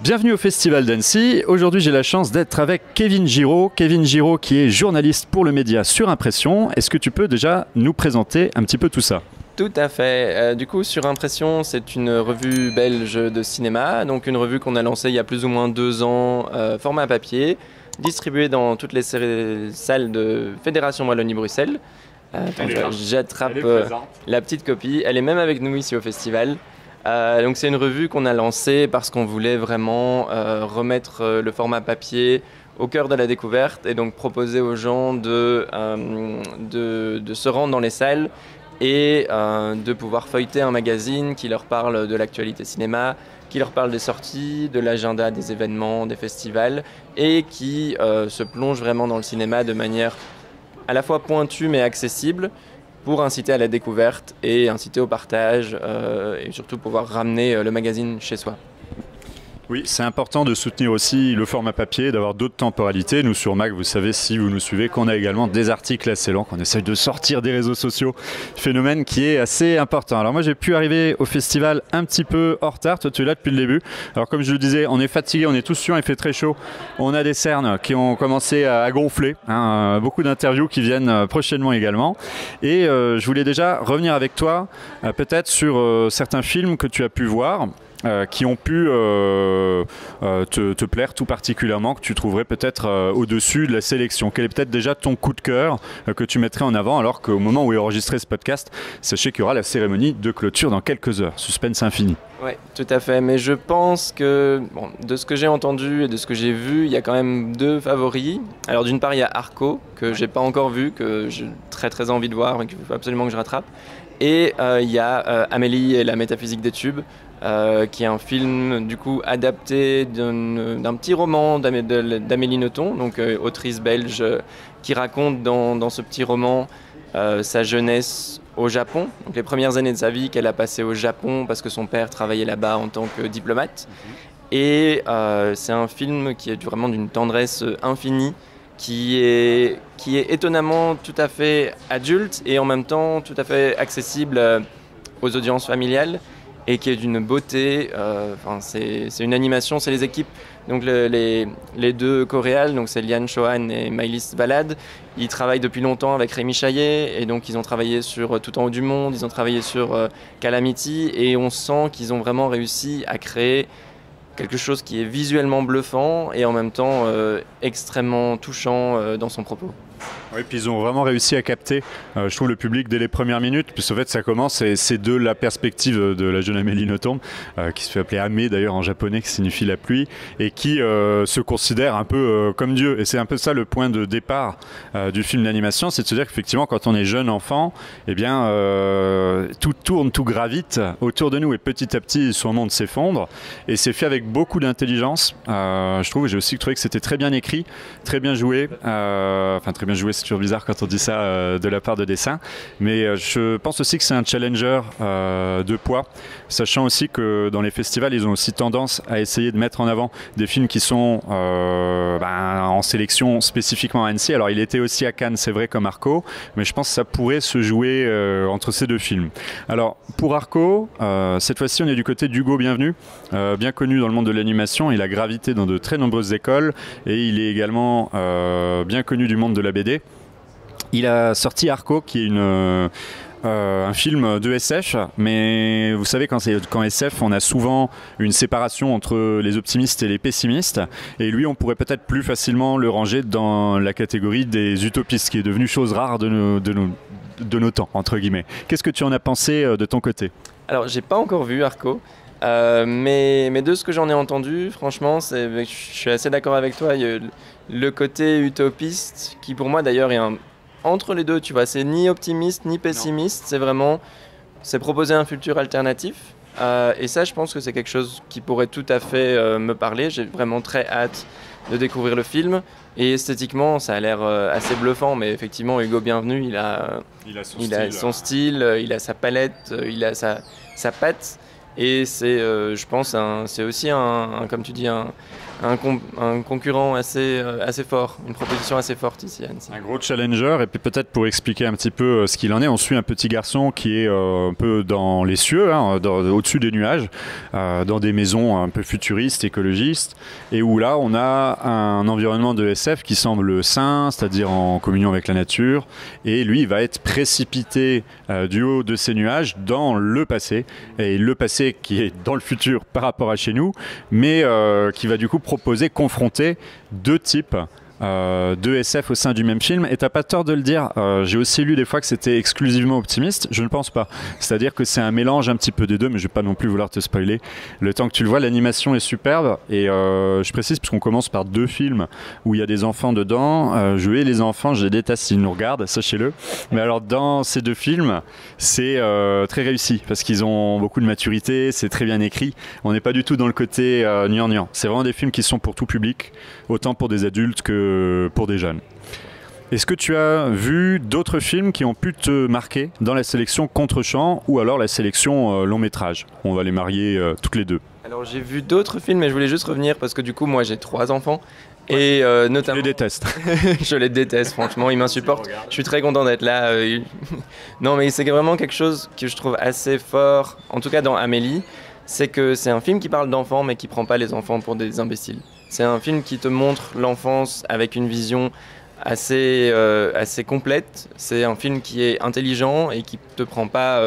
Bienvenue au Festival d'Annecy. Aujourd'hui, j'ai la chance d'être avec Kevin Giraud. Kevin Giraud qui est journaliste pour le média Sur Impression. Est-ce que tu peux déjà nous présenter un petit peu tout ça ? Tout à fait. Du coup, Sur Impression, c'est une revue belge de cinéma, donc une revue qu'on a lancée il y a plus ou moins 2 ans, format papier, distribuée dans toutes les salles de Fédération Wallonie-Bruxelles. J'attrape la petite copie. Elle est même avec nous ici au festival. Donc c'est une revue qu'on a lancée parce qu'on voulait vraiment remettre le format papier au cœur de la découverte et donc proposer aux gens de se rendre dans les salles et de pouvoir feuilleter un magazine qui leur parle de l'actualité cinéma, qui leur parle des sorties, de l'agenda des événements, des festivals et qui se plonge vraiment dans le cinéma de manière à la fois pointue mais accessible, pour inciter à la découverte et inciter au partage et surtout pouvoir ramener le magazine chez soi. Oui, c'est important de soutenir aussi le format papier, d'avoir d'autres temporalités. Nous, sur Mac, vous savez, si vous nous suivez, qu'on a également des articles assez longs, qu'on essaye de sortir des réseaux sociaux. Phénomène qui est assez important. Alors moi, j'ai pu arriver au festival un petit peu en retard. Toi, tu es là depuis le début. Alors comme je le disais, on est fatigué, on est tous suants, il fait très chaud. On a des cernes qui ont commencé à gonfler. Beaucoup d'interviews qui viennent prochainement également. Et je voulais déjà revenir avec toi, peut-être sur certains films que tu as pu voir. Qui ont pu te plaire tout particulièrement, que tu trouverais peut-être au-dessus de la sélection. Quel est peut-être déjà ton coup de cœur que tu mettrais en avant, alors qu'au moment où est enregistré ce podcast, sachez qu'il y aura la cérémonie de clôture dans quelques heures. Suspense infini. Oui, tout à fait. Mais je pense que, de ce que j'ai entendu et de ce que j'ai vu, il y a quand même 2 favoris. Alors d'une part, il y a Arco, que j'ai pas encore vu, que j'ai très envie de voir, mais qu'il faut absolument que je rattrape. Et il y a Amélie et la métaphysique des tubes, qui est un film du coup adapté d'un petit roman d'Amélie Nothomb, donc autrice belge, qui raconte dans ce petit roman sa jeunesse au Japon, donc les premières années de sa vie qu'elle a passées au Japon parce que son père travaillait là-bas en tant que diplomate. Et c'est un film qui est vraiment d'une tendresse infinie, qui est étonnamment tout à fait adulte et en même temps tout à fait accessible aux audiences familiales et qui est d'une beauté. C'est une animation, c'est les équipes, donc les 2 coréales, donc c'est Lian Chohan et Maëlys Valade. Ils travaillent depuis longtemps avec Rémi Chaillet et donc ils ont travaillé sur Tout en haut du monde, ils ont travaillé sur Calamity et on sent qu'ils ont vraiment réussi à créer quelque chose qui est visuellement bluffant et en même temps extrêmement touchant dans son propos. Oui, puis ils ont vraiment réussi à capter, je trouve, le public dès les premières minutes, puisque en fait ça commence, et c'est de la perspective de la jeune Amélie Nothomb, qui se fait appeler Amé d'ailleurs en japonais, qui signifie la pluie, et qui se considère un peu comme Dieu. Et c'est un peu ça le point de départ du film d'animation, c'est de se dire qu'effectivement quand on est jeune enfant, eh bien tout tourne, tout gravite autour de nous, et petit à petit son monde s'effondre, et c'est fait avec beaucoup d'intelligence, je trouve. J'ai aussi trouvé que c'était très bien écrit, très bien joué, très bien joué, c'est toujours bizarre quand on dit ça de la part de dessin, mais je pense aussi que c'est un challenger de poids, sachant aussi que dans les festivals ils ont aussi tendance à essayer de mettre en avant des films qui sont en sélection spécifiquement à Annecy. Alors il était aussi à Cannes, c'est vrai, comme Arco, mais je pense que ça pourrait se jouer entre ces 2 films. Alors pour Arco, cette fois-ci on est du côté d'Hugo Bienvenu, bien connu dans le monde de l'animation. Il a gravité dans de très nombreuses écoles et il est également bien connu du monde de la BD. Il a sorti Arco, qui est un film de SF, mais vous savez, quand SF, on a souvent une séparation entre les optimistes et les pessimistes, et lui, on pourrait peut-être plus facilement le ranger dans la catégorie des utopistes, qui est devenue chose rare de nos temps, entre guillemets. Qu'est-ce que tu en as pensé de ton côté ? Alors, j'ai pas encore vu Arco, mais de ce que j'en ai entendu, franchement, je suis assez d'accord avec toi. Il y a le côté utopiste, qui pour moi d'ailleurs est entre les 2, tu vois, c'est ni optimiste ni pessimiste, c'est proposer un futur alternatif. Et ça, je pense que c'est quelque chose qui pourrait tout à fait me parler. J'ai vraiment très hâte de découvrir le film. Et esthétiquement, ça a l'air assez bluffant, mais effectivement, Hugo Bienvenu, il a son style, il a sa palette, il a sa patte. Et c'est, je pense, c'est aussi comme tu dis, un un concurrent assez fort, une proposition assez forte ici à Annecy. Un gros challenger, et puis peut-être pour expliquer un petit peu ce qu'il en est, on suit un petit garçon qui est un peu dans les cieux, hein, au-dessus des nuages, dans des maisons un peu futuristes, écologistes, et où là on a un environnement de SF qui semble sain, c'est-à-dire en communion avec la nature, et lui il va être précipité du haut de ces nuages dans le passé, et le passé qui est dans le futur par rapport à chez nous, mais qui va du coup confronter deux types de SF au sein du même film, et t'as pas tort de le dire. J'ai aussi lu des fois que c'était exclusivement optimiste. Je ne pense pas. C'est-à-dire que c'est un mélange un petit peu des deux, mais je vais pas non plus vouloir te spoiler. Le temps que tu le vois, l'animation est superbe, et je précise parce qu'on commence par deux films où il y a des enfants dedans. Je hais les enfants, je les déteste s'ils nous regardent, sachez-le. Mais alors dans ces deux films, c'est très réussi parce qu'ils ont beaucoup de maturité, c'est très bien écrit. On n'est pas du tout dans le côté gnangnan. C'est vraiment des films qui sont pour tout public, autant pour des adultes que pour des jeunes. Est-ce que tu as vu d'autres films qui ont pu te marquer dans la sélection Contre-champ ou alors la sélection long métrage? On va les marier toutes les deux. Alors j'ai vu d'autres films, mais je voulais juste revenir parce que du coup moi j'ai 3 enfants. Et notamment... Je les déteste. Je les déteste, franchement, ils m'insupportent. Je suis très content d'être là. Non, mais c'est vraiment quelque chose que je trouve assez fort, en tout cas dans Amélie, c'est que c'est un film qui parle d'enfants, mais qui prend pas les enfants pour des imbéciles. C'est un film qui te montre l'enfance avec une vision assez complète. C'est un film qui est intelligent et qui te prend pas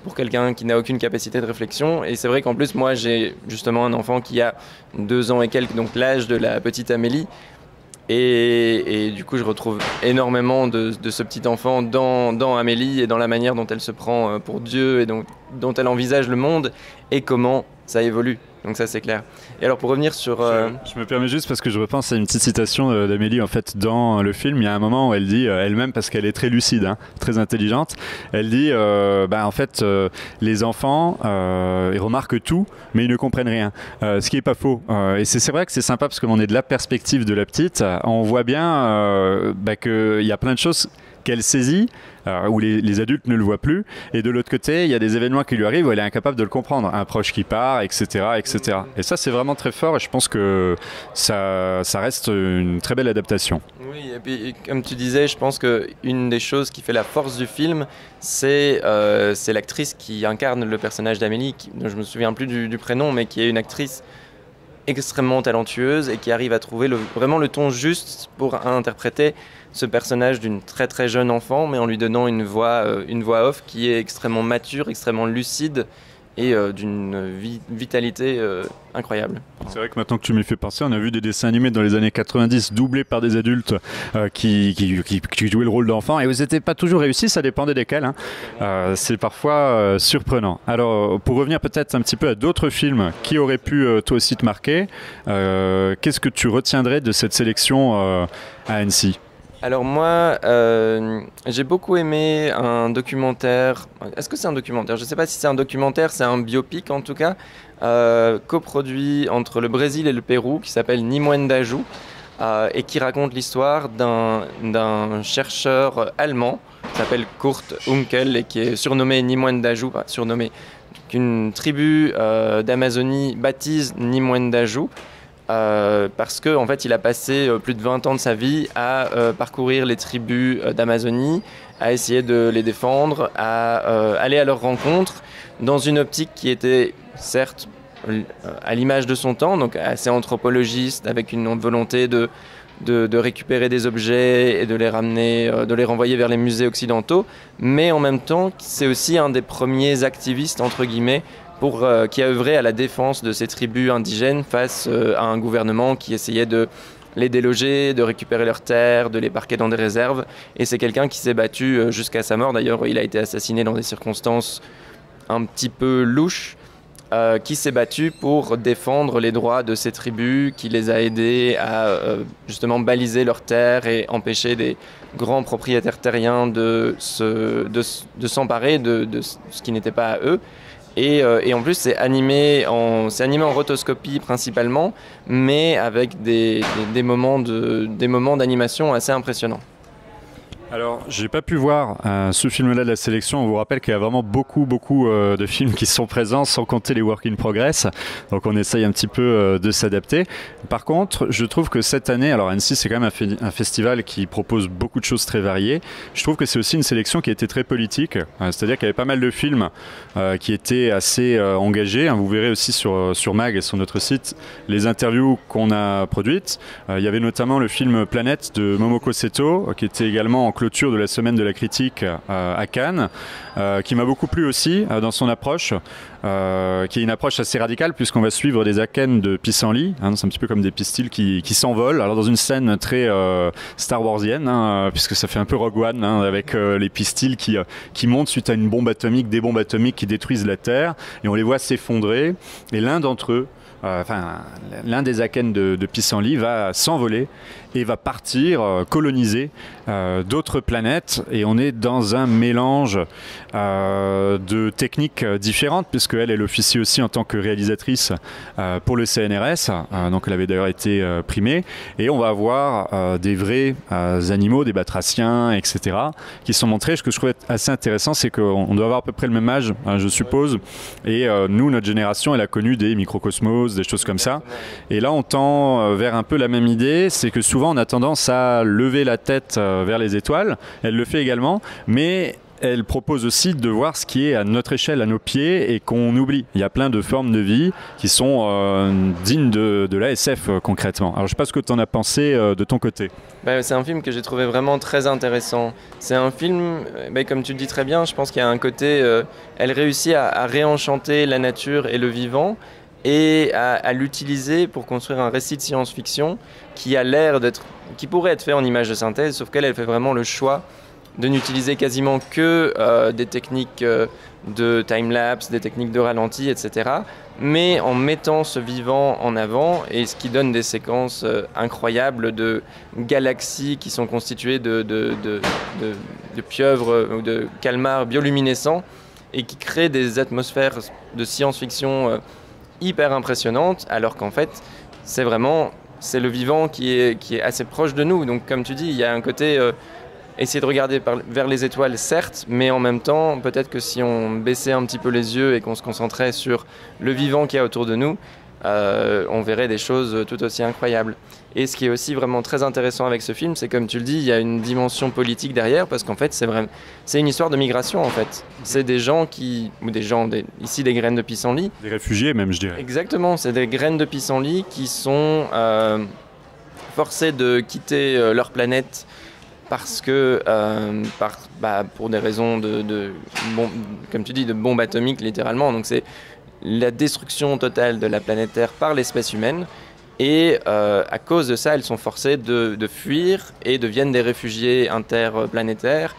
pour quelqu'un qui n'a aucune capacité de réflexion. Et c'est vrai qu'en plus, moi, j'ai justement un enfant qui a 2 ans et quelques, donc l'âge de la petite Amélie. Et du coup, je retrouve énormément de ce petit enfant dans Amélie et dans la manière dont elle se prend pour Dieu et dont elle envisage le monde et comment ça évolue. Donc ça, c'est clair. Et alors, pour revenir sur... Je me permets juste parce que je repense à une petite citation d'Amélie, en fait, dans le film. Il y a un moment où elle dit, elle-même, parce qu'elle est très lucide, hein, très intelligente, elle dit, en fait, les enfants, ils remarquent tout, mais ils ne comprennent rien. Ce qui n'est pas faux. Et c'est vrai que c'est sympa parce qu'on est de la perspective de la petite. On voit bien qu'il y a plein de choses qu'elle saisit, où les adultes ne le voient plus, et de l'autre côté, il y a des événements qui lui arrivent où elle est incapable de le comprendre, un proche qui part, etc., etc. Et ça, c'est vraiment très fort, et je pense que ça reste une très belle adaptation. Oui, et puis comme tu disais, je pense qu'une des choses qui fait la force du film, c'est l'actrice qui incarne le personnage d'Amélie, dont je me souviens plus du prénom, mais qui est une actrice extrêmement talentueuse et qui arrive à trouver vraiment le ton juste pour interpréter ce personnage d'une très très jeune enfant, mais en lui donnant une voix off qui est extrêmement mature, extrêmement lucide et d'une vitalité incroyable. C'est vrai que maintenant que tu m'y fais penser, on a vu des dessins animés dans les années 90 doublés par des adultes qui jouaient le rôle d'enfant, et c'était pas toujours réussi, ça dépendait desquels, hein. C'est parfois surprenant. Alors pour revenir peut-être un petit peu à d'autres films qui auraient pu toi aussi te marquer, qu'est-ce que tu retiendrais de cette sélection à Annecy? Alors moi, j'ai beaucoup aimé un documentaire. Est-ce que c'est un documentaire? Je ne sais pas si c'est un documentaire, c'est un biopic en tout cas, coproduit entre le Brésil et le Pérou, qui s'appelle Nimuen d'Aju, et qui raconte l'histoire d'un chercheur allemand qui s'appelle Kurt Unkel et qui est surnommé Nimuen d'Aju, enfin, surnommé, qu'une tribu d'Amazonie baptise Nimuen d'Aju. Parce qu'en fait, il a passé plus de 20 ans de sa vie à parcourir les tribus d'Amazonie, à essayer de les défendre, à aller à leur rencontre, dans une optique qui était certes à l'image de son temps, donc assez anthropologiste, avec une volonté de récupérer des objets et de les ramener, de les renvoyer vers les musées occidentaux, mais en même temps, c'est aussi un des premiers activistes, entre guillemets, qui a œuvré à la défense de ces tribus indigènes face à un gouvernement qui essayait de les déloger, de récupérer leurs terres, de les parquer dans des réserves. Et c'est quelqu'un qui s'est battu jusqu'à sa mort. D'ailleurs, il a été assassiné dans des circonstances un petit peu louches, qui s'est battu pour défendre les droits de ces tribus, qui les a aidés à justement baliser leurs terres et empêcher des grands propriétaires terriens de s'emparer de ce qui n'était pas à eux. Et en plus, c'est animé en rotoscopie principalement, mais avec des moments d'animation assez impressionnants. Alors, j'ai pas pu voir ce film-là de la sélection. On vous rappelle qu'il y a vraiment beaucoup de films qui sont présents, sans compter les work in progress. Donc, on essaye un petit peu de s'adapter. Par contre, je trouve que cette année, alors Annecy, c'est quand même un festival qui propose beaucoup de choses très variées. Je trouve que c'est aussi une sélection qui a été très politique. C'est-à-dire qu'il y avait pas mal de films qui étaient assez engagés. Vous verrez aussi sur Mag et sur notre site les interviews qu'on a produites. Il y avait notamment le film Planète de Momoko Seto, qui était également en clôture de la semaine de la critique à Cannes, qui m'a beaucoup plu aussi dans son approche, qui est une approche assez radicale puisqu'on va suivre des akens de pissenlit, c'est un petit peu comme des pistils qui s'envolent, alors dans une scène très Star Warsienne, puisque ça fait un peu Rogue One, avec les pistils qui montent suite à une bombe atomique, des bombes atomiques qui détruisent la Terre, et on les voit s'effondrer, et l'un d'entre eux, l'un des akens de pissenlit va s'envoler et va partir coloniser d'autres planètes, et on est dans un mélange de techniques différentes puisque elle officie aussi en tant que réalisatrice pour le CNRS, donc elle avait d'ailleurs été primée, et on va avoir des vrais animaux, des batraciens, etc., qui sont montrés. Ce que je trouve assez intéressant, c'est qu'on doit avoir à peu près le même âge, je suppose, et nous, notre génération, elle a connu des microcosmos, des choses comme ça, et là on tend vers un peu la même idée. C'est que souvent on a tendance à lever la tête vers les étoiles, elle le fait également, mais elle propose aussi de voir ce qui est à notre échelle, à nos pieds, et qu'on oublie. Il y a plein de formes de vie qui sont dignes de l'ASF concrètement. Alors je ne sais pas ce que tu en as pensé de ton côté. C'est un film que j'ai trouvé vraiment très intéressant. C'est un film, comme tu le dis très bien, je pense qu'il y a un côté, elle réussit à réenchanter la nature et le vivant, et à l'utiliser pour construire un récit de science-fiction qui a l'air qui pourrait être fait en images de synthèse, sauf qu'elle fait vraiment le choix de n'utiliser quasiment que des techniques de time-lapse, des techniques de ralenti, etc., mais en mettant ce vivant en avant, et ce qui donne des séquences incroyables de galaxies qui sont constituées de pieuvres ou de calmars bioluminescents, et qui créent des atmosphères de science-fiction hyper impressionnante, alors qu'en fait c'est le vivant qui est assez proche de nous. Donc comme tu dis, il y a un côté essayer de regarder vers les étoiles, certes, mais en même temps peut-être que si on baissait un petit peu les yeux et qu'on se concentrait sur le vivant qu'il y a autour de nous, on verrait des choses tout aussi incroyables. Et ce qui est aussi vraiment très intéressant avec ce film, c'est comme tu le dis, il y a une dimension politique derrière, parce qu'en fait c'est une histoire de migration en fait. C'est des gens ici des graines de pissenlit. Des réfugiés même, je dirais. Exactement, c'est des graines de pissenlit qui sont forcés de quitter leur planète parce que pour des raisons comme tu dis, de bombes atomiques littéralement. Donc c'est la destruction totale de la planète Terre par l'espèce humaine. Et à cause de ça, elles sont forcées de fuir et deviennent des réfugiés interplanétaires.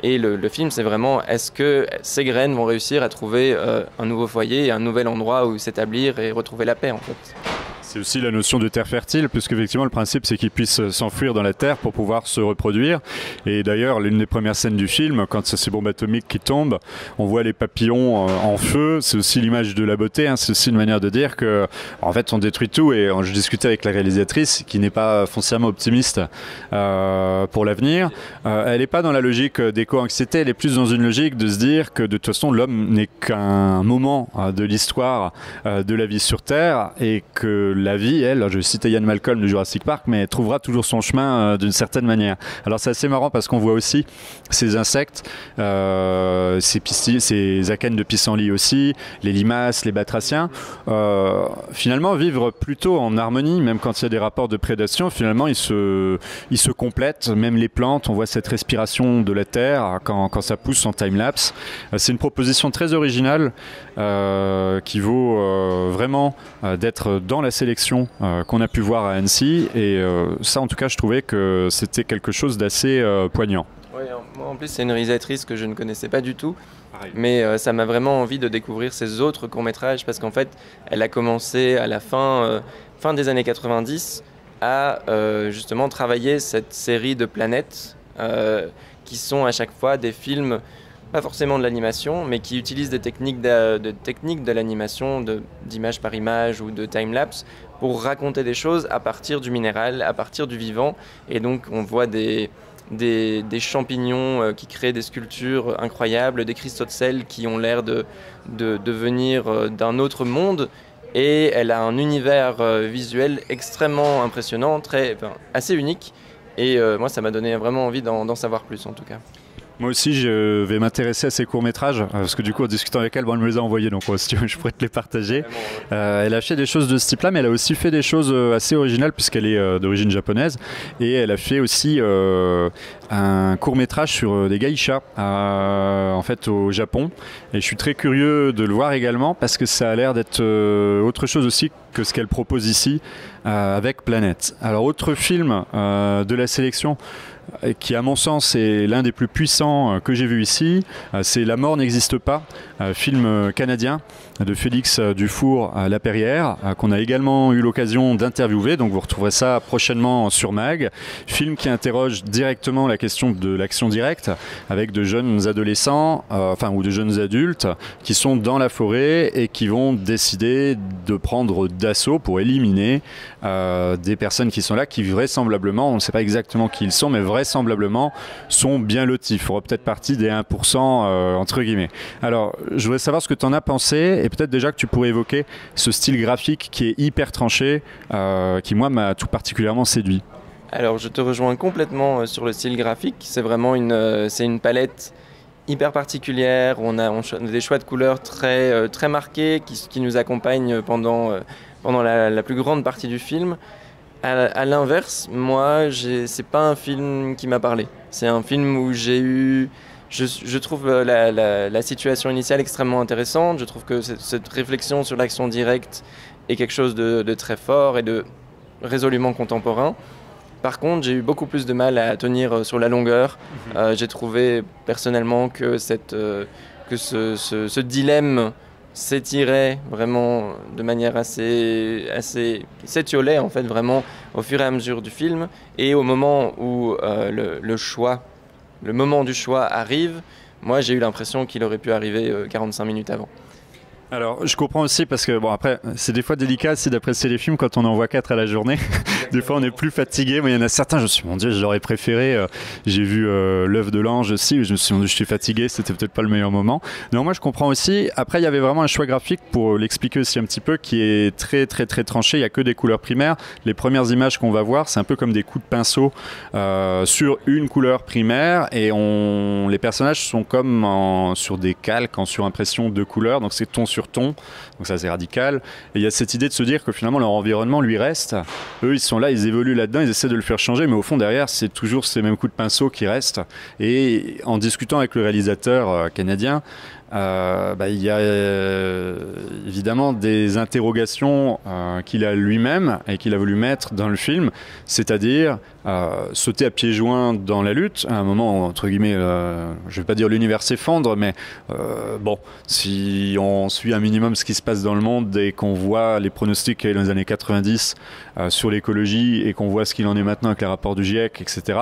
Et le film, c'est vraiment, est-ce que ces graines vont réussir à trouver un nouveau foyer et un nouvel endroit où s'établir et retrouver la paix en fait. C'est aussi la notion de terre fertile, puisqu'effectivement le principe c'est qu'ils puissent s'enfuir dans la terre pour pouvoir se reproduire. Et d'ailleurs l'une des premières scènes du film, quand c'est ces bombes atomiques qui tombent, on voit les papillons en feu. C'est aussi l'image de la beauté, c'est aussi une manière de dire que en fait on détruit tout. Et je discutais avec la réalisatrice qui n'est pas foncièrement optimiste pour l'avenir. Elle n'est pas dans la logique d'éco-anxiété, elle est plus dans une logique de se dire que de toute façon l'homme n'est qu'un moment de l'histoire de la vie sur Terre, et que la vie, je citais Ian Malcolm de Jurassic Park, mais elle trouvera toujours son chemin d'une certaine manière. Alors c'est assez marrant parce qu'on voit aussi ces insectes, ces akens de pissenlit aussi, les limaces, les batraciens, finalement vivre plutôt en harmonie, même quand il y a des rapports de prédation. Finalement ils se complètent, même les plantes, on voit cette respiration de la terre quand ça pousse en time-lapse. C'est une proposition très originale qui vaut vraiment d'être dans la sélection qu'on a pu voir à Annecy, et ça en tout cas je trouvais que c'était quelque chose d'assez poignant. Oui, moi en plus c'est une réalisatrice que je ne connaissais pas du tout. Pareil. Mais ça m'a vraiment envie de découvrir ses autres courts-métrages, parce qu'en fait elle a commencé à la fin des années 90 à justement travailler cette série de planètes qui sont à chaque fois des films, pas forcément de l'animation, mais qui utilisent des techniques de l'animation, d'image par image ou de time-lapse, pour raconter des choses à partir du minéral, à partir du vivant. Et donc on voit des des champignons qui créent des sculptures incroyables, des cristaux de sel qui ont l'air de venir d'un autre monde. Et elle a un univers visuel extrêmement impressionnant, assez unique. Et moi, ça m'a donné vraiment envie d'en savoir plus, en tout cas. Moi aussi, je vais m'intéresser à ces courts-métrages, parce que du coup, en discutant avec elle, elle me les a envoyés, donc si tu veux, je pourrais te les partager. Elle a fait des choses de ce type-là, mais elle a aussi fait des choses assez originales, puisqu'elle est d'origine japonaise. Et elle a fait aussi un court-métrage sur des geishas, en fait, au Japon. Et je suis très curieux de le voir également, parce que ça a l'air d'être autre chose aussi que ce qu'elle propose ici, avec Planète. Alors, autre film de la sélection, qui à mon sens est l'un des plus puissants que j'ai vu ici, c'est La mort n'existe pas, film canadien de Félix Dufour-Laperrière, qu'on a également eu l'occasion d'interviewer, donc vous retrouverez ça prochainement sur Mag. Film qui interroge directement la question de l'action directe, avec de jeunes adolescents, ou de jeunes adultes, qui sont dans la forêt et qui vont décider de prendre d'assaut pour éliminer des personnes qui sont là, qui vraisemblablement, on ne sait pas exactement qui ils sont, mais vraisemblablement sont bien lotis, feront peut-être partie des 1% entre guillemets. Alors, je voudrais savoir ce que tu en as pensé, et peut-être déjà que tu pourrais évoquer ce style graphique qui est hyper tranché, qui moi m'a tout particulièrement séduit. Alors, je te rejoins complètement sur le style graphique. C'est vraiment une palette hyper particulière. On a des choix de couleurs très marqués qui nous accompagnent pendant la plus grande partie du film. À l'inverse, moi, c'est pas un film qui m'a parlé. C'est un film où je trouve la situation initiale extrêmement intéressante. Je trouve que cette réflexion sur l'action directe est quelque chose de très fort et de résolument contemporain. Par contre, j'ai eu beaucoup plus de mal à tenir sur la longueur. J'ai trouvé personnellement que ce dilemme s'étirait vraiment de manière assez s'étiolait en fait vraiment au fur et à mesure du film, et au moment où le moment du choix arrive, moi j'ai eu l'impression qu'il aurait pu arriver 45 minutes avant. Alors, je comprends aussi parce que, bon, après, c'est des fois délicat aussi d'apprécier les films quand on en voit 4 à la journée. Des fois, on est plus fatigué. Mais il y en a certains, je me suis dit, mon Dieu, je l'aurais préféré. J'ai vu L'œuvre de l'ange aussi, où je me suis dit, je suis fatigué, c'était peut-être pas le meilleur moment. Non, moi, je comprends aussi. Après, il y avait vraiment un choix graphique, pour l'expliquer aussi un petit peu, qui est très, très, très tranché. Il n'y a que des couleurs primaires. Les premières images qu'on va voir, c'est un peu comme des coups de pinceau sur une couleur primaire. Et les personnages sont comme sur des calques, en surimpression de couleurs. Donc, c'est ton sur ton, donc ça c'est radical. Et il y a cette idée de se dire que finalement leur environnement lui reste. Eux ils sont là, ils évoluent là-dedans, ils essaient de le faire changer, mais au fond derrière c'est toujours ces mêmes coups de pinceau qui restent. Et en discutant avec le réalisateur canadien, il y a évidemment des interrogations qu'il a lui-même et qu'il a voulu mettre dans le film, c'est-à-dire sauter à pieds joints dans la lutte. À un moment, entre guillemets, je ne vais pas dire l'univers s'effondre, mais si on suit un minimum ce qui se passe dans le monde et qu'on voit les pronostics qu'il y a eu dans les années 90 sur l'écologie et qu'on voit ce qu'il en est maintenant avec les rapports du GIEC, etc.,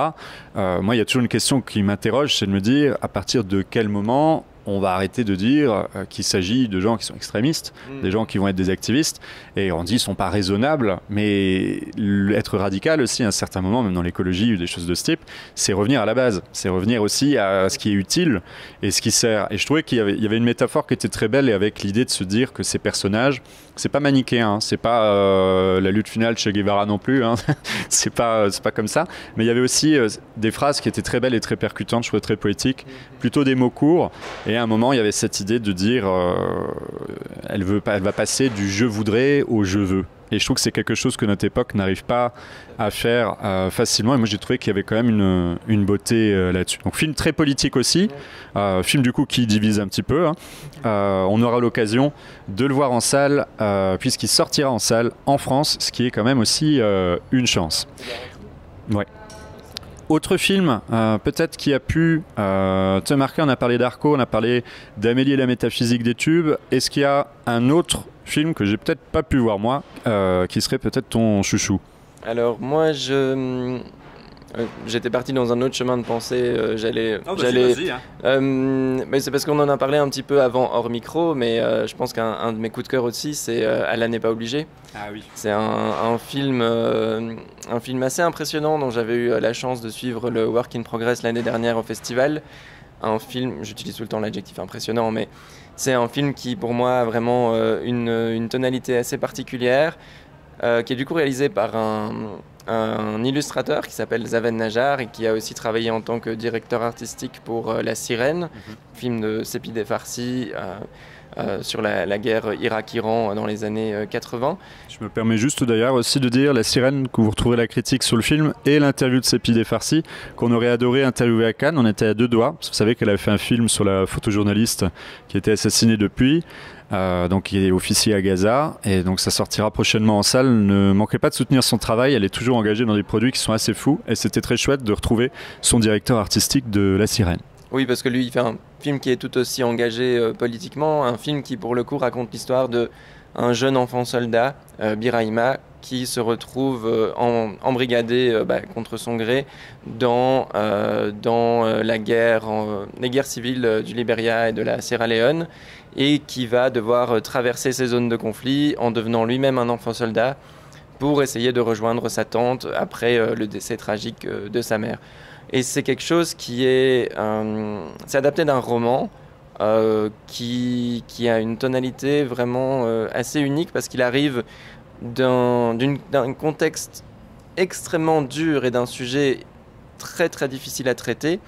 moi, il y a toujours une question qui m'interroge, c'est de me dire à partir de quel moment on va arrêter de dire qu'il s'agit de gens qui sont extrémistes, des gens qui vont être des activistes, et on dit qu'ils ne sont pas raisonnables, mais être radical aussi à un certain moment, même dans l'écologie ou des choses de ce type, c'est revenir à la base, c'est revenir aussi à ce qui est utile et ce qui sert. Et je trouvais qu'il y avait une métaphore qui était très belle, et avec l'idée de se dire que ces personnages, c'est pas manichéen, hein, c'est pas la lutte finale de Che Guevara non plus, hein, c'est pas comme ça, mais il y avait aussi des phrases qui étaient très belles et très percutantes, je trouvais très poétiques, plutôt des mots courts. Et à un moment, il y avait cette idée de dire elle va passer du je voudrais au je veux. Et je trouve que c'est quelque chose que notre époque n'arrive pas à faire facilement. Et moi, j'ai trouvé qu'il y avait quand même une beauté là-dessus. Donc, film très politique aussi. Film, du coup, qui divise un petit peu. Hein. On aura l'occasion de le voir en salle, puisqu'il sortira en salle en France, ce qui est quand même aussi une chance. Ouais. Autre film, peut-être qui a pu te marquer, on a parlé d'Arco, on a parlé d'Amélie et la métaphysique des tubes. Est-ce qu'il y a un autre film que j'ai peut-être pas pu voir moi, qui serait peut-être ton chouchou? Alors moi, J'étais parti dans un autre chemin de pensée. Vas-y, hein. Mais c'est parce qu'on en a parlé un petit peu avant hors micro, mais je pense qu'un de mes coups de cœur aussi, c'est Allah n'est pas obligé. Ah oui. C'est un film assez impressionnant dont j'avais eu la chance de suivre le Work in Progress l'année dernière au festival. Un film, j'utilise tout le temps l'adjectif impressionnant, mais c'est un film qui pour moi a vraiment une tonalité assez particulière, qui est du coup réalisé par un illustrateur qui s'appelle Zaven Najar et qui a aussi travaillé en tant que directeur artistique pour La Sirène, film de Sepideh Farsi sur la guerre Irak-Iran dans les années 80. Je me permets juste d'ailleurs aussi de dire La Sirène, que vous retrouverez la critique sur le film et l'interview de Sepideh Farsi, qu'on aurait adoré interviewer à Cannes. On était à 2 doigts. Vous savez qu'elle avait fait un film sur la photojournaliste qui a été assassinée depuis. Donc qui est officier à Gaza, et donc ça sortira prochainement en salle. Ne manquez pas de soutenir son travail, elle est toujours engagée dans des produits qui sont assez fous, et c'était très chouette de retrouver son directeur artistique de La Sirène. Oui, parce que lui, il fait un film qui est tout aussi engagé politiquement, un film qui pour le coup raconte l'histoire d'un jeune enfant soldat, Birahima, qui se retrouve embrigadé contre son gré dans les guerres civiles du Libéria et de la Sierra Leone, et qui va devoir traverser ces zones de conflit en devenant lui-même un enfant soldat pour essayer de rejoindre sa tante après le décès tragique de sa mère. Et c'est quelque chose qui c'est adapté d'un roman qui a une tonalité vraiment assez unique, parce qu'il arrive d'un contexte extrêmement dur et d'un sujet très très difficile à traiter.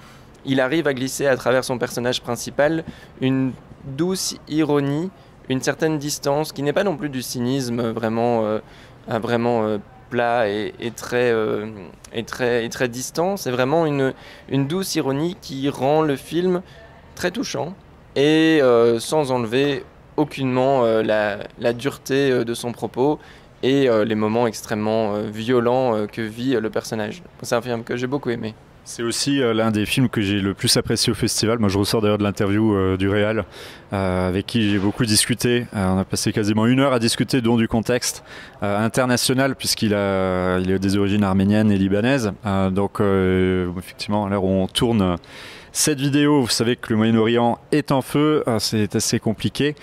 Il arrive à glisser à travers son personnage principal une douce ironie, une certaine distance qui n'est pas non plus du cynisme vraiment plat et très distant. C'est vraiment une douce ironie qui rend le film très touchant et sans enlever aucunement la dureté de son propos et les moments extrêmement violents que vit le personnage. C'est un film que j'ai beaucoup aimé. C'est aussi l'un des films que j'ai le plus apprécié au festival. Moi, je ressors d'ailleurs de l'interview du réal avec qui j'ai beaucoup discuté. On a passé quasiment 1 heure à discuter, dont du contexte international, puisqu'il a des origines arméniennes et libanaises. Donc, effectivement, à l'heure où on tourne cette vidéo, vous savez que le Moyen-Orient est en feu, c'est assez compliqué.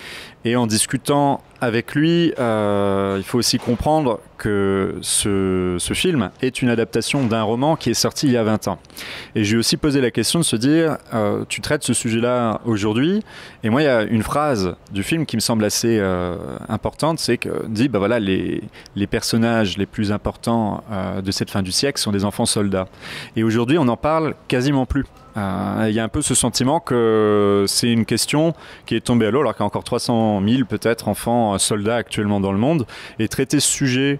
Et en discutant avec lui, il faut aussi comprendre que ce film est une adaptation d'un roman qui est sorti il y a 20 ans. Et j'ai aussi posé la question de se dire, tu traites ce sujet-là aujourd'hui, et moi il y a une phrase du film qui me semble assez importante, c'est que dit, voilà, les personnages les plus importants de cette fin du siècle sont des enfants soldats. Et aujourd'hui on n'en parle quasiment plus. Il y a un peu ce sentiment que c'est une question qui est tombée à l'eau, alors qu'il y a encore 300 000 peut-être enfants soldats actuellement dans le monde, et traiter ce sujet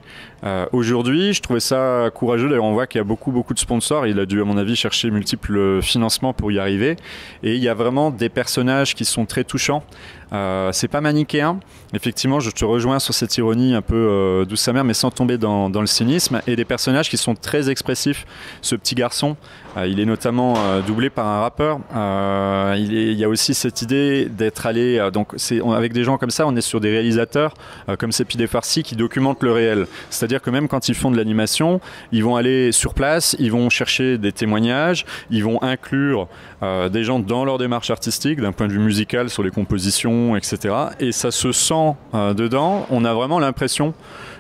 aujourd'hui, je trouvais ça courageux. D'ailleurs, on voit qu'il y a beaucoup de sponsors. Il a dû, à mon avis, chercher multiples financements pour y arriver. Et il y a vraiment des personnages qui sont très touchants. C'est pas manichéen. Effectivement, je te rejoins sur cette ironie un peu douce amère, mais sans tomber dans le cynisme. Et des personnages qui sont très expressifs. Ce petit garçon, il est notamment doublé par un rappeur. Il y a aussi cette idée d'être allé... avec des gens comme ça, on est sur des réalisateurs comme Sepideh Farsi qui documentent le réel. C'est-à-dire que même quand ils font de l'animation, ils vont aller sur place, ils vont chercher des témoignages, ils vont inclure des gens dans leur démarche artistique, d'un point de vue musical, sur les compositions, etc. Et ça se sent dedans. On a vraiment l'impression,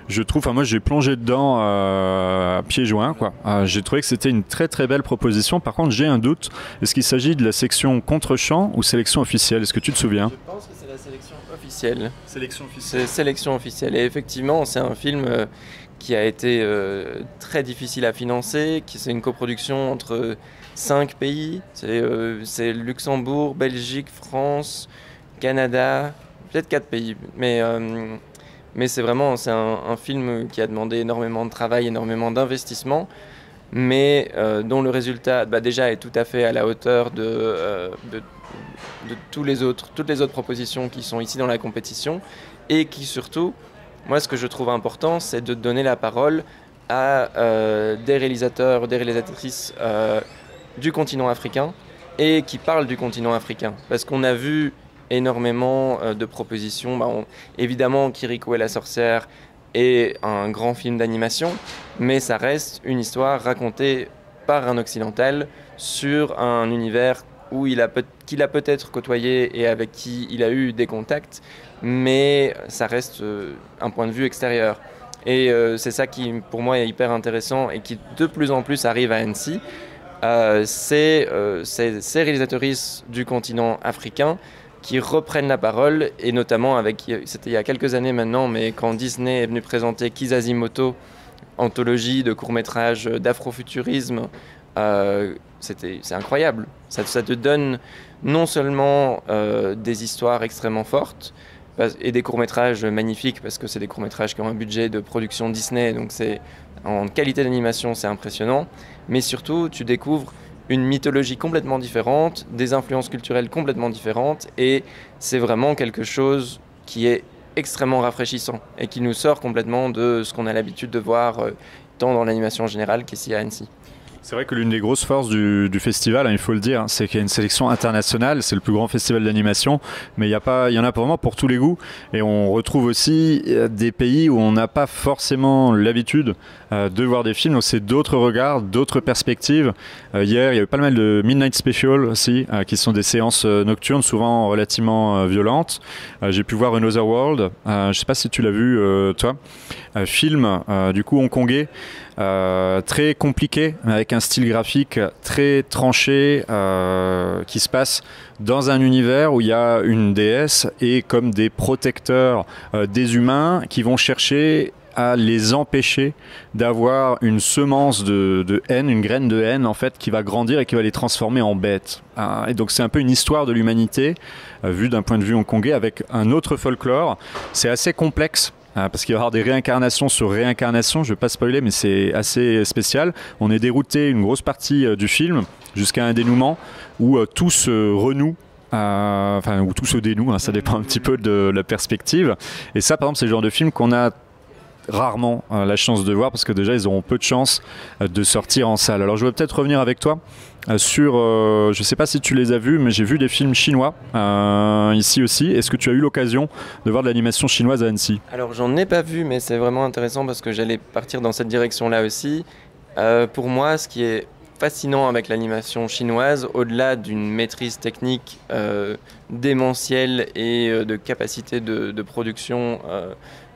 je trouve, moi j'ai plongé dedans à pieds joints, quoi. J'ai trouvé que c'était une très très belle proposition. Par contre, j'ai un doute. Est-ce qu'il s'agit de la section contre-champ ou sélection officielle? Est-ce que tu te souviens? Je pense que c'est la sélection officielle. Sélection officielle. C'est sélection officielle. Et effectivement, c'est un film qui a été très difficile à financer, c'est une coproduction entre 5 pays. C'est Luxembourg, Belgique, France, Canada, peut-être 4 pays. Mais c'est un film qui a demandé énormément de travail, énormément d'investissement, mais dont le résultat déjà est tout à fait à la hauteur de toutes les autres propositions qui sont ici dans la compétition, et qui surtout, moi ce que je trouve important, c'est de donner la parole à des réalisateurs, des réalisatrices du continent africain, et qui parlent du continent africain. Parce qu'on a vu énormément de propositions. Évidemment, Kirikou et la sorcière est un grand film d'animation, mais ça reste une histoire racontée par un occidental sur un univers où qu'il a peut-être côtoyé et avec qui il a eu des contacts, mais ça reste un point de vue extérieur. Et c'est ça qui, pour moi, est hyper intéressant et qui de plus en plus arrive à Annecy. C'est ces réalisatrices du continent africain qui reprennent la parole, et notamment c'était il y a quelques années maintenant, mais quand Disney est venu présenter Kisazimoto, anthologie de courts-métrages d'afrofuturisme, c'est incroyable. Ça te donne non seulement des histoires extrêmement fortes et des courts-métrages magnifiques, parce que c'est des courts-métrages qui ont un budget de production Disney, donc en qualité d'animation c'est impressionnant, mais surtout tu découvres une mythologie complètement différente, des influences culturelles complètement différentes, et c'est vraiment quelque chose qui est extrêmement rafraîchissant et qui nous sort complètement de ce qu'on a l'habitude de voir tant dans l'animation en général qu'ici à Annecy. C'est vrai que l'une des grosses forces du festival, hein, il faut le dire, c'est qu'il y a une sélection internationale, c'est le plus grand festival d'animation, mais il y en a vraiment pour tous les goûts, et on retrouve aussi des pays où on n'a pas forcément l'habitude de voir des films, donc c'est d'autres regards, d'autres perspectives. Hier, il y avait pas mal de Midnight Special aussi, qui sont des séances nocturnes, souvent relativement violentes. J'ai pu voir Another World, je sais pas si tu l'as vu toi, film du coup hongkongais, très compliqué, avec un style graphique très tranché, qui se passe dans un univers où il y a une déesse et comme des protecteurs des humains qui vont chercher à les empêcher d'avoir une semence de haine, une graine de haine en fait, qui va grandir et qui va les transformer en bêtes. Et donc c'est un peu une histoire de l'humanité vue d'un point de vue hongkongais avec un autre folklore. C'est assez complexe. Parce qu'il va y avoir des réincarnations sur réincarnations, je ne vais pas spoiler, mais c'est assez spécial. On est dérouté une grosse partie du film jusqu'à un dénouement où tout se renoue. Où tout se dénoue, hein, ça dépend un petit peu de la perspective. Et ça, par exemple, c'est le genre de film qu'on a rarement la chance de voir, parce que déjà ils auront peu de chance de sortir en salle. Alors je vais peut-être revenir avec toi sur, je sais pas si tu les as vus, mais j'ai vu des films chinois ici aussi. Est-ce que tu as eu l'occasion de voir de l'animation chinoise à Annecy? Alors j'en ai pas vu, mais c'est vraiment intéressant parce que j'allais partir dans cette direction-là aussi. Pour moi, ce qui est fascinant avec l'animation chinoise, au-delà d'une maîtrise technique démentielle et de capacité de production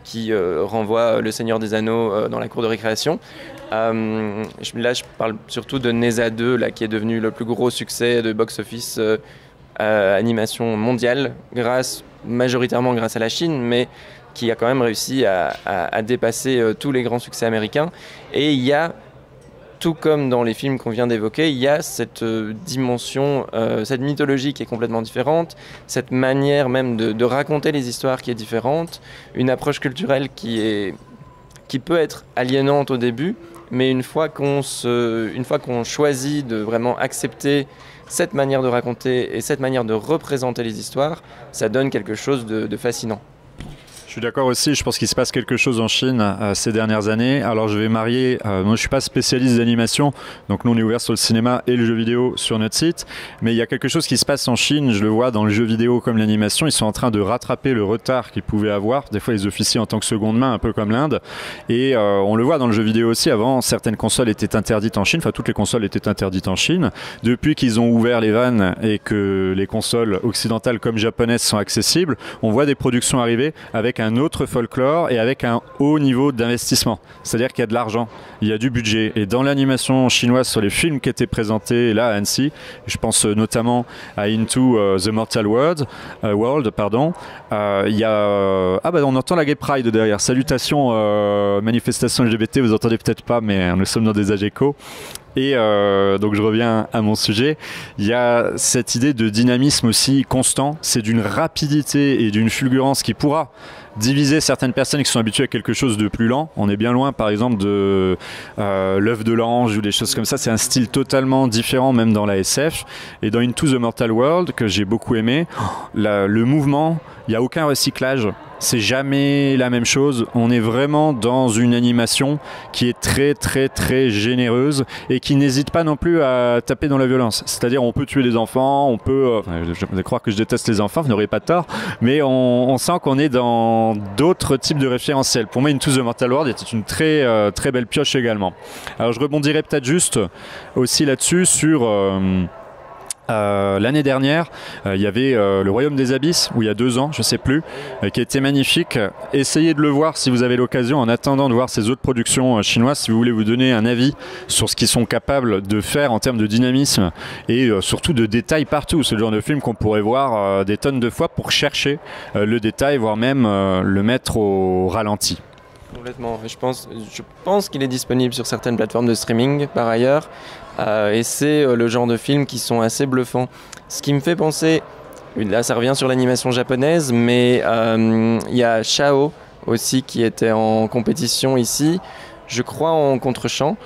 qui renvoie Le Seigneur des Anneaux dans la cour de récréation. Là, je parle surtout de Neza 2, là, qui est devenu le plus gros succès de box-office animation mondiale, majoritairement grâce à la Chine, mais qui a quand même réussi à dépasser tous les grands succès américains. Et il y a, tout comme dans les films qu'on vient d'évoquer, il y a cette dimension, cette mythologie qui est complètement différente, cette manière même de raconter les histoires qui est différente, une approche culturelle qui peut être aliénante au début, mais une fois qu'on choisit de vraiment accepter cette manière de raconter et cette manière de représenter les histoires, ça donne quelque chose de fascinant. Je suis d'accord aussi, je pense qu'il se passe quelque chose en Chine ces dernières années. Alors je vais marier, moi je ne suis pas spécialiste d'animation, donc nous on est ouvert sur le cinéma et le jeu vidéo sur notre site, mais il y a quelque chose qui se passe en Chine, je le vois dans le jeu vidéo comme l'animation, ils sont en train de rattraper le retard qu'ils pouvaient avoir, des fois ils officient en tant que seconde main, un peu comme l'Inde, et on le voit dans le jeu vidéo aussi, avant certaines consoles étaient interdites en Chine, enfin toutes les consoles étaient interdites en Chine, depuis qu'ils ont ouvert les vannes et que les consoles occidentales comme japonaises sont accessibles, on voit des productions arriver avec un autre folklore et avec un haut niveau d'investissement. C'est-à-dire qu'il y a de l'argent, il y a du budget. Et dans l'animation chinoise sur les films qui étaient présentés là à Annecy, je pense notamment à Into the Mortal World, il y a... on entend la Gay Pride derrière. Salutations, manifestation LGBT, vous entendez peut-être pas, mais nous sommes dans des AGECO. Et donc je reviens à mon sujet, il y a cette idée de dynamisme aussi constant, c'est d'une rapidité et d'une fulgurance qui pourra diviser certaines personnes qui sont habituées à quelque chose de plus lent. On est bien loin par exemple de l'œuf de l'ange ou des choses comme ça, c'est un style totalement différent même dans la SF. Et dans Into the Mortal World, que j'ai beaucoup aimé, le mouvement, il n'y a aucun recyclage. c'est jamais la même chose. On est vraiment dans une animation qui est très très très généreuse et qui n'hésite pas non plus à taper dans la violence. C'est-à-dire on peut tuer des enfants, on peut... je vais croire que je déteste les enfants, vous n'aurez pas tort, mais on sent qu'on est dans d'autres types de référentiels. Pour moi, Into the Mortal World était une très, très belle pioche également. Alors je rebondirai peut-être juste aussi là-dessus sur... l'année dernière, il y avait Le Royaume des Abysses, où il y a 2 ans, je sais plus, qui était magnifique. Essayez de le voir si vous avez l'occasion, en attendant de voir ces autres productions chinoises, si vous voulez vous donner un avis sur ce qu'ils sont capables de faire en termes de dynamisme et surtout de détails partout. C'est le genre de film qu'on pourrait voir des tonnes de fois pour chercher le détail, voire même le mettre au ralenti. Complètement. Je pense qu'il est disponible sur certaines plateformes de streaming par ailleurs. Et c'est le genre de films qui sont assez bluffants. Ce qui me fait penser, là ça revient sur l'animation japonaise, mais il y a Shao aussi qui était en compétition ici, je crois en contre-champ.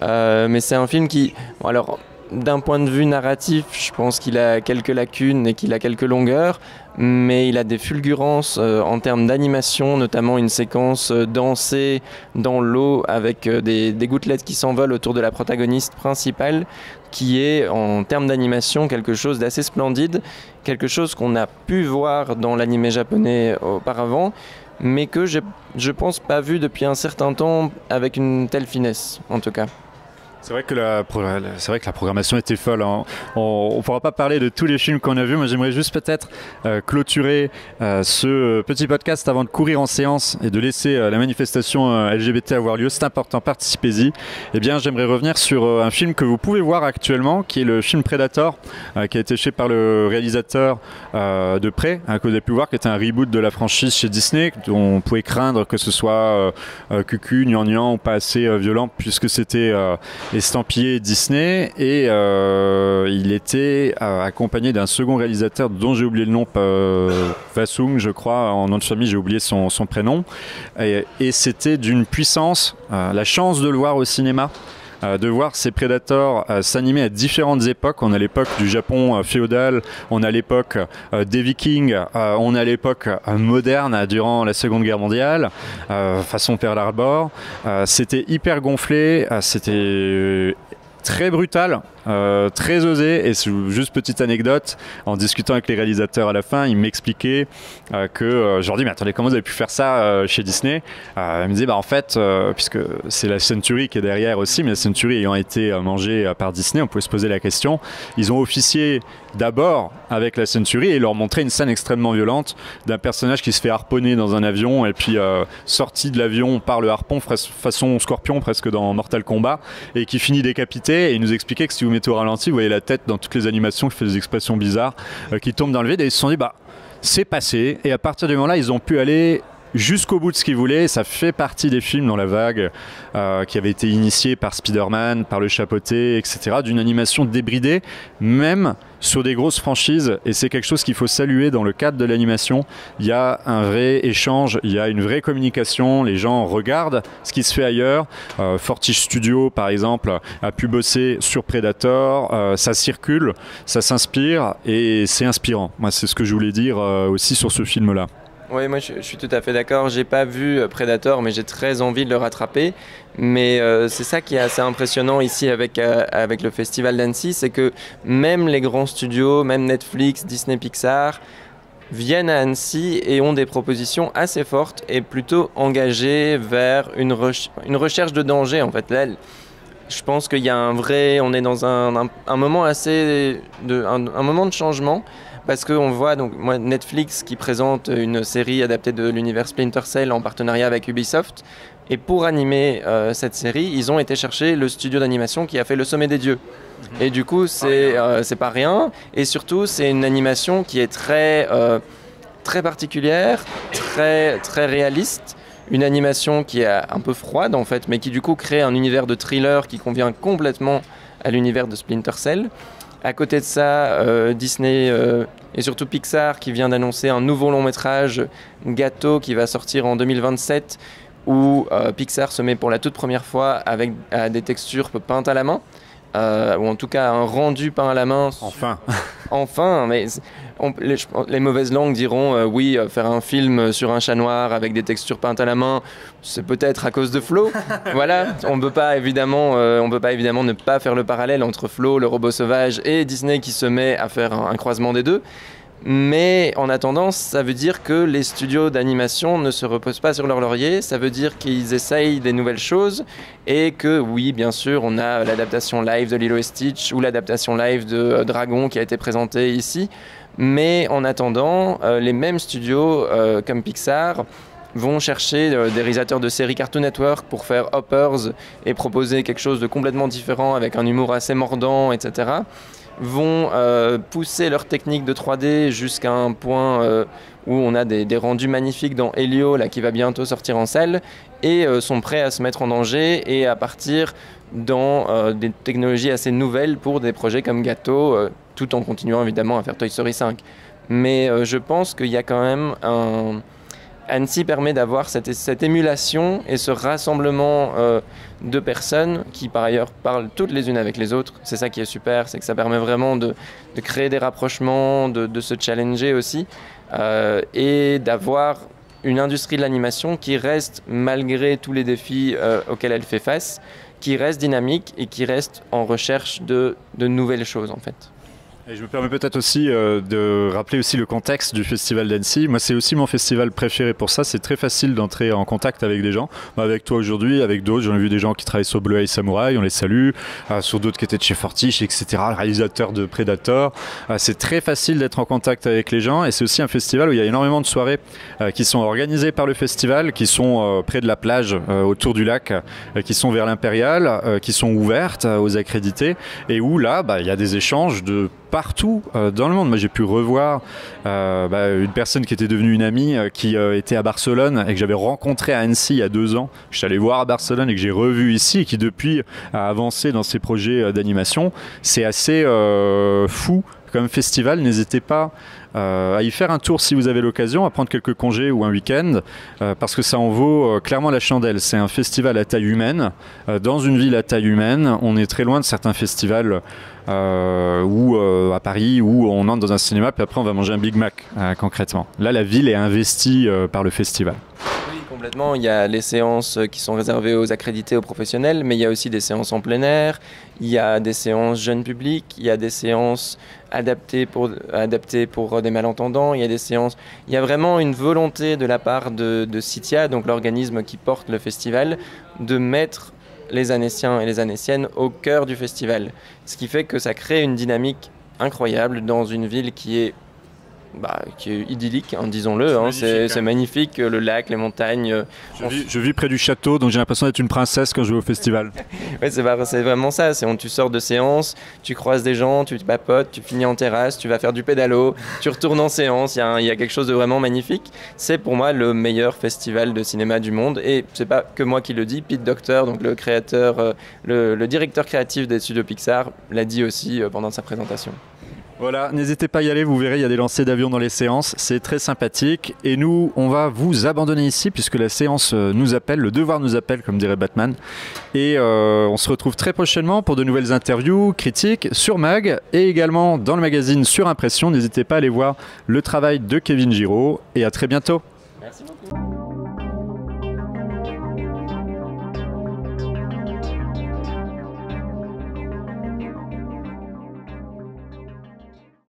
Mais c'est un film qui... Bon, alors, d'un point de vue narratif, je pense qu'il a quelques lacunes et qu'il a quelques longueurs, mais il a des fulgurances en termes d'animation, notamment une séquence dansée dans l'eau avec des gouttelettes qui s'envolent autour de la protagoniste principale, qui est en termes d'animation quelque chose d'assez splendide, quelque chose qu'on a pu voir dans l'anime japonais auparavant, mais que je pense pas vu depuis un certain temps avec une telle finesse en tout cas. C'est vrai que la programmation était folle. Hein. On ne pourra pas parler de tous les films qu'on a vus. Moi, j'aimerais juste peut-être clôturer ce petit podcast avant de courir en séance et de laisser la manifestation LGBT avoir lieu. C'est important, participez-y. Eh bien, j'aimerais revenir sur un film que vous pouvez voir actuellement, qui est le film Predator, qui a été fait par le réalisateur de Prey, que vous avez pu voir, qui était un reboot de la franchise chez Disney, dont on pouvait craindre que ce soit cucu, gnangnan ou pas assez violent, puisque c'était... estampillé Disney et il était accompagné d'un second réalisateur dont j'ai oublié le nom, Vasung je crois, en nom de famille j'ai oublié son prénom et c'était d'une puissance, la chance de le voir au cinéma, de voir ces Predators s'animer à différentes époques. On a l'époque du Japon féodal, on a l'époque des Vikings, on a l'époque moderne durant la Seconde Guerre mondiale, façon Pearl Harbor. C'était hyper gonflé, c'était très brutal, très osé. Et juste petite anecdote, en discutant avec les réalisateurs à la fin, ils m'expliquaient que je leur dis mais attendez, comment vous avez pu faire ça chez Disney? Ils me disaient en fait, puisque c'est la Century qui est derrière aussi, mais la Century ayant été mangée par Disney, on pouvait se poser la question. Ils ont officié d'abord avec la Century et leur montrer une scène extrêmement violente d'un personnage qui se fait harponner dans un avion et puis sorti de l'avion par le harpon façon Scorpion presque dans Mortal Kombat et qui finit décapité. Et ils nous expliquaient que si vous mettez au ralenti, vous voyez la tête dans toutes les animations qui fait des expressions bizarres qui tombent dans le vide, et ils se sont dit c'est passé, et à partir du moment là ils ont pu aller jusqu'au bout de ce qu'ils voulaient. Ça fait partie des films dans la vague qui avait été initiée par Spider-Man, par Le Chapeauté, etc., d'une animation débridée, même sur des grosses franchises, et c'est quelque chose qu'il faut saluer dans le cadre de l'animation. Il y a un vrai échange, il y a une vraie communication, les gens regardent ce qui se fait ailleurs. Fortige Studio, par exemple, a pu bosser sur Predator, ça circule, ça s'inspire, et c'est inspirant. Moi, c'est ce que je voulais dire aussi sur ce film-là. Oui, moi je suis tout à fait d'accord. J'ai pas vu Predator, mais j'ai très envie de le rattraper. Mais c'est ça qui est assez impressionnant ici avec le Festival d'Annecy, c'est que même les grands studios, même Netflix, Disney, Pixar, viennent à Annecy et ont des propositions assez fortes et plutôt engagées vers une recherche de danger. En fait, là, je pense qu'il y a on est dans un moment un moment de changement. Parce qu'on voit donc Netflix qui présente une série adaptée de l'univers Splinter Cell en partenariat avec Ubisoft. Et pour animer cette série, ils ont été chercher le studio d'animation qui a fait Le Sommet des Dieux. Et du coup, c'est pas rien. Et surtout, c'est une animation qui est très particulière, très, très réaliste. Une animation qui est un peu froide en fait, mais qui du coup crée un univers de thriller qui convient complètement à l'univers de Splinter Cell. À côté de ça, Disney et surtout Pixar qui vient d'annoncer un nouveau long métrage, Gâteau, qui va sortir en 2027, où Pixar se met pour la toute première fois avec des textures peintes à la main, ou en tout cas un rendu peint à la main. Enfin. Enfin, mais les mauvaises langues diront oui, faire un film sur un chat noir avec des textures peintes à la main, c'est peut-être à cause de Flow. Voilà, on ne peut pas évidemment ne pas faire le parallèle entre Flow, le robot sauvage, et Disney qui se met à faire un croisement des deux. Mais en attendant, ça veut dire que les studios d'animation ne se reposent pas sur leur laurier, ça veut dire qu'ils essayent des nouvelles choses et que oui, bien sûr, on a l'adaptation live de Lilo et Stitch ou l'adaptation live de Dragon qui a été présentée ici. Mais en attendant, les mêmes studios comme Pixar vont chercher des réalisateurs de séries Cartoon Network pour faire Hoppers et proposer quelque chose de complètement différent avec un humour assez mordant, etc. Vont pousser leur technique de 3D jusqu'à un point où on a des rendus magnifiques dans Helio là, qui va bientôt sortir en salle et sont prêts à se mettre en danger et à partir dans des technologies assez nouvelles pour des projets comme Gâteau, tout en continuant évidemment à faire Toy Story 5. Mais je pense qu'il y a quand même Annecy permet d'avoir cette émulation et ce rassemblement de personnes qui par ailleurs parlent toutes les unes avec les autres. C'est ça qui est super, c'est que ça permet vraiment de créer des rapprochements, de se challenger aussi et d'avoir une industrie de l'animation qui reste, malgré tous les défis auxquels elle fait face, qui reste dynamique et qui reste en recherche de nouvelles choses en fait. Et je me permets peut-être aussi de rappeler aussi le contexte du festival d'Annecy. Moi, c'est aussi mon festival préféré pour ça. C'est très facile d'entrer en contact avec des gens. Avec toi aujourd'hui, avec d'autres. J'en ai vu des gens qui travaillent sur Blue Eye Samurai, on les salue. Sur d'autres qui étaient de chez Fortiche, etc. Le réalisateur de Predator. C'est très facile d'être en contact avec les gens. Et c'est aussi un festival où il y a énormément de soirées qui sont organisées par le festival, qui sont près de la plage, autour du lac, qui sont vers l'Impérial, qui sont ouvertes aux accrédités. Et où là, il y a des échanges de partout dans le monde. Moi, j'ai pu revoir une personne qui était devenue une amie qui était à Barcelone et que j'avais rencontré à Annecy il y a 2 ans. Je suis allé voir à Barcelone et que j'ai revu ici et qui depuis a avancé dans ses projets d'animation. C'est assez fou comme festival. N'hésitez pas à y faire un tour si vous avez l'occasion, à prendre quelques congés ou un week-end, parce que ça en vaut clairement la chandelle. C'est un festival à taille humaine, dans une ville à taille humaine. On est très loin de certains festivals ou à Paris où on entre dans un cinéma puis après on va manger un Big Mac concrètement. Là, la ville est investie par le festival. Oui, complètement. Il y a les séances qui sont réservées aux accrédités, aux professionnels, mais il y a aussi des séances en plein air, il y a des séances jeunes publics, il y a des séances adaptées pour des malentendants, il y a des séances... Il y a vraiment une volonté de la part de CITIA, donc l'organisme qui porte le festival, de mettre les Annéciens et les Annéciennes au cœur du festival. Ce qui fait que ça crée une dynamique incroyable dans une ville qui est idyllique, hein, disons-le. C'est magnifique, le lac, les montagnes. Je vis près du château, donc j'ai l'impression d'être une princesse quand je vais au festival. Ouais, c'est vraiment ça. Tu sors de séance, tu croises des gens, tu te papotes, tu finis en terrasse, tu vas faire du pédalo, tu retournes en séance. Il y a quelque chose de vraiment magnifique. C'est pour moi le meilleur festival de cinéma du monde. Et c'est pas que moi qui le dis. Pete Docter, donc le créateur, le directeur créatif des studios Pixar, l'a dit aussi pendant sa présentation. Voilà, n'hésitez pas à y aller, vous verrez, il y a des lancers d'avions dans les séances, c'est très sympathique. Et nous, on va vous abandonner ici puisque la séance nous appelle, le devoir nous appelle, comme dirait Batman. Et on se retrouve très prochainement pour de nouvelles interviews, critiques sur Mag et également dans le magazine Sur Impression. N'hésitez pas à aller voir le travail de Kevin Giraud et à très bientôt. Merci beaucoup.